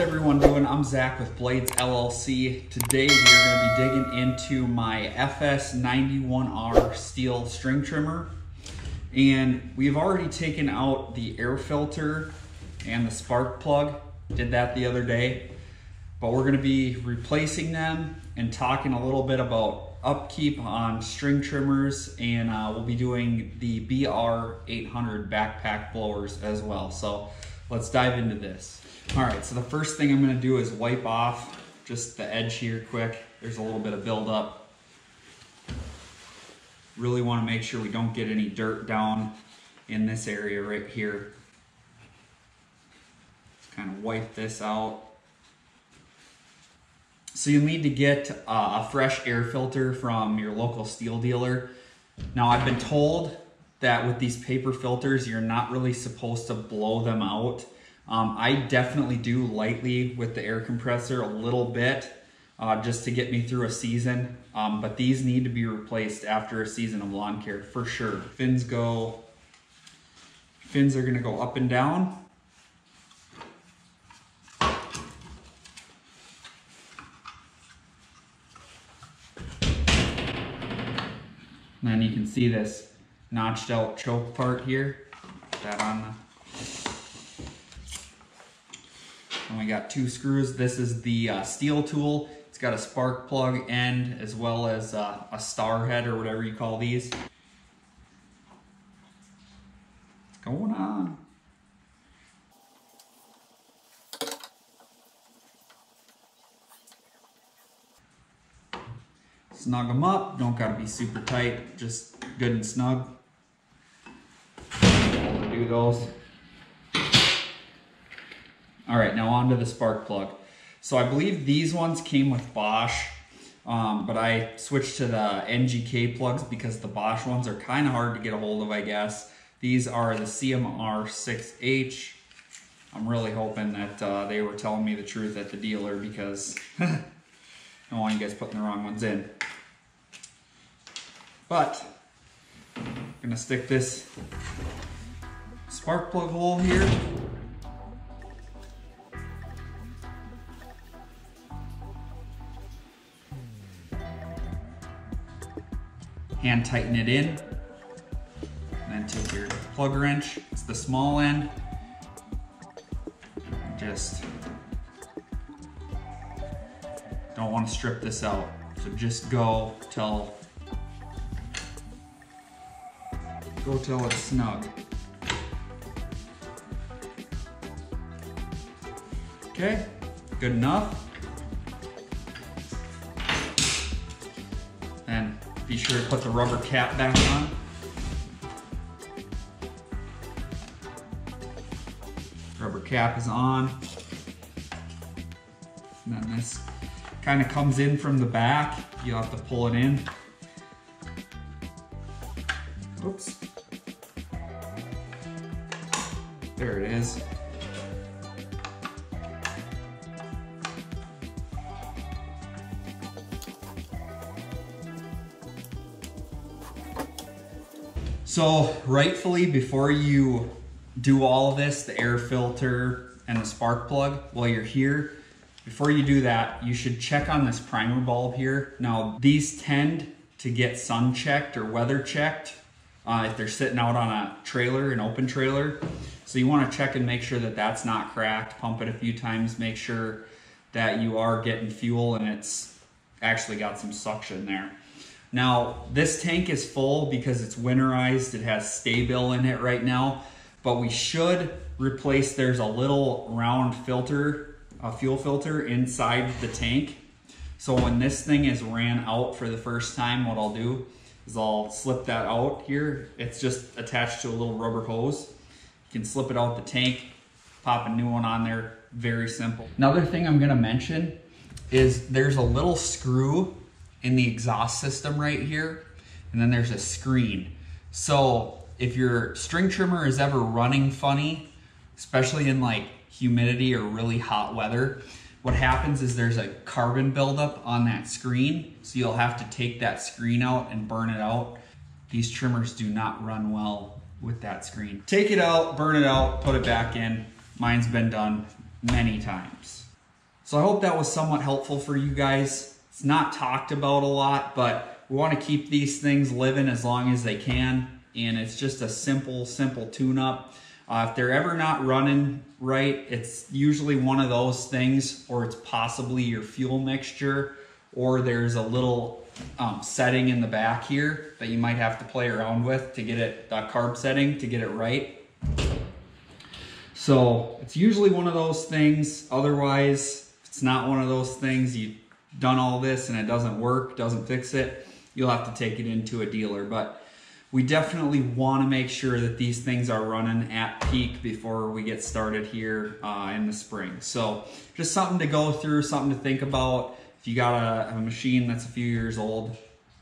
everyone doing? I'm Zach with Blades LLC. Today we are going to be digging into my FS91R steel string trimmer. And we've already taken out the air filter and the spark plug. Did that the other day. But we're going to be replacing them and talking a little bit about upkeep on string trimmers, and we'll be doing the BR800 backpack blowers as well. So let's dive into this. All right, so the first thing I'm going to do is wipe off just the edge here quick. There's a little bit of buildup. Really want to make sure we don't get any dirt down in this area right here. Just kind of wipe this out. So you'll need to get a fresh air filter from your local steel dealer. Now I've been told that with these paper filters, you're not really supposed to blow them out. I definitely do lightly with the air compressor a little bit just to get me through a season. But these need to be replaced after a season of lawn care for sure. Fins are gonna go up and down. And then you can see this notched out choke part here. Put that on the... And we got two screws. This is the steel tool. It's got a spark plug end as well as a star head or whatever you call these. What's going on? Snug them up. Don't gotta be super tight, just good and snug. We'll do those. All right, now on to the spark plug. So I believe these ones came with Bosch, but I switched to the NGK plugs because the Bosch ones are kind of hard to get a hold of, I guess. These are the CMR6H. I'm really hoping that they were telling me the truth at the dealer because I don't want you guys putting the wrong ones in. But I'm gonna stick this spark plug hole here. Hand tighten it in, and then take your plug wrench, it's the small end, just don't want to strip this out, so just go till it's snug. Okay, good enough. And be sure to put the rubber cap back on. Rubber cap is on. And then this kind of comes in from the back. You'll have to pull it in. Oops. There it is. So rightfully, before you do all of this, the air filter and the spark plug, while you're here, before you do that, you should check on this primer bulb here. Now, these tend to get sun checked or weather checked if they're sitting out on a trailer, an open trailer. So you want to check and make sure that that's not cracked. Pump it a few times, make sure that you are getting fuel and it's actually got some suction there. Now, this tank is full because it's winterized. It has Stihl in it right now, but we should replace, there's a little round filter, a fuel filter inside the tank. So when this thing is ran out for the first time, what I'll do is I'll slip that out here. It's just attached to a little rubber hose. You can slip it out the tank, pop a new one on there, very simple. Another thing I'm gonna mention is there's a little screw in the exhaust system right here, and then there's a screen. So if your string trimmer is ever running funny, especially in like humidity or really hot weather, what happens is there's a carbon buildup on that screen, so you'll have to take that screen out and burn it out. These trimmers do not run well with that screen. Take it out, burn it out, put it back in. Mine's been done many times. So I hope that was somewhat helpful for you guys. It's not talked about a lot, but we want to keep these things living as long as they can. And it's just a simple tune-up. If they're ever not running right, it's usually one of those things, or it's possibly your fuel mixture, or there's a little setting in the back here that you might have to play around with to get it, carb setting, to get it right. So it's usually one of those things. Otherwise, if it's not one of those things, you've done all this and it doesn't work, doesn't fix it, you'll have to take it into a dealer. But we definitely want to make sure that these things are running at peak before we get started here in the spring. So just something to go through, something to think about. If you got a machine that's a few years old,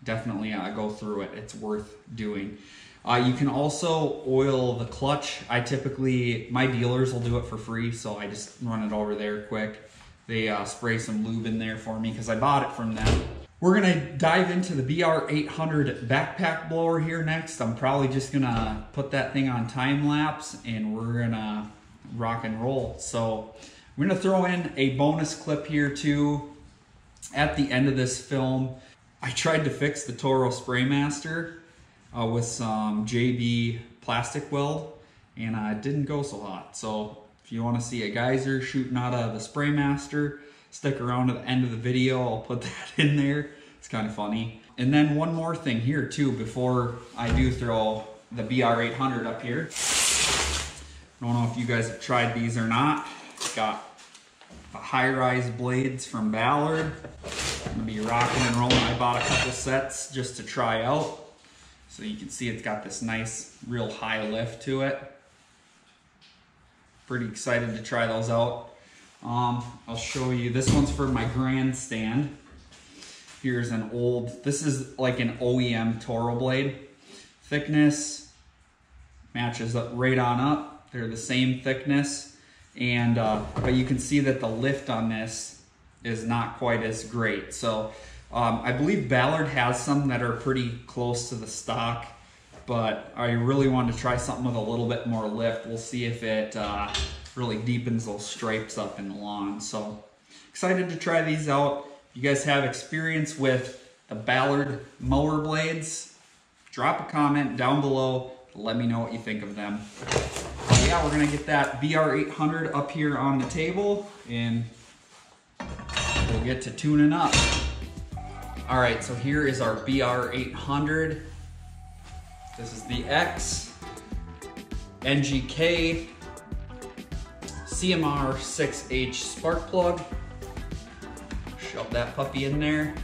definitely go through it. It's worth doing. You can also oil the clutch. My dealers will do it for free, so I just run it over there quick. They spray some lube in there for me because I bought it from them. We're gonna dive into the BR800 backpack blower here next. I'm probably just gonna put that thing on time lapse and we're gonna rock and roll. So I'm gonna throw in a bonus clip here too. At the end of this film, I tried to fix the Toro Spraymaster with some JB plastic weld, and it didn't go so hot. So if you want to see a geyser shooting out of the Spraymaster, stick around to the end of the video. I'll put that in there. It's kind of funny. And then one more thing here too before I do throw the BR800 up here. I don't know if you guys have tried these or not. It's got the high-rise blades from Ballard. I'm gonna be rocking and rolling. I bought a couple sets just to try out. So you can see it's got this nice, real high lift to it. Pretty excited to try those out. I'll show you, this one's for my grandstand. Here's an this is like an OEM Toro blade. Thickness matches up right on up. They're the same thickness. And, but you can see that the lift on this is not quite as great. So I believe Ballard has some that are pretty close to the stock, but I really wanted to try something with a little bit more lift. We'll see if it really deepens those stripes up in the lawn. So excited to try these out. If you guys have experience with the Ballard mower blades, drop a comment down below. Let me know what you think of them. So yeah, we're gonna get that BR800 up here on the table and we'll get to tuning up. All right, so here is our BR800. This is the X, NGK, CMR 6H spark plug. Shove that puppy in there.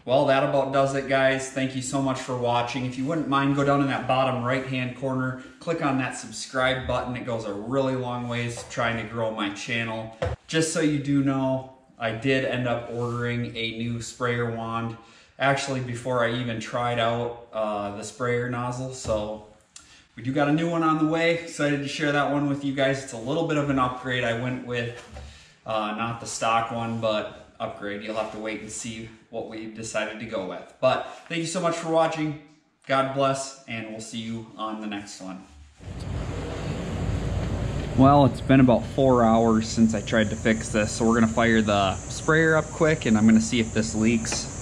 Well, that about does it, guys. Thank you so much for watching. If you wouldn't mind, go down in that bottom right-hand corner, click on that subscribe button. It goes a really long ways trying to grow my channel. Just so you do know, I did end up ordering a new sprayer wand, actually before I even tried out the sprayer nozzle. So we do got a new one on the way. Excited to share that one with you guys. It's a little bit of an upgrade. I went with not the stock one, but upgrade. You'll have to wait and see what we decided to go with. But thank you so much for watching. God bless, and we'll see you on the next one. Well, it's been about 4 hours since I tried to fix this, so we're gonna fire the sprayer up quick and I'm gonna see if this leaks.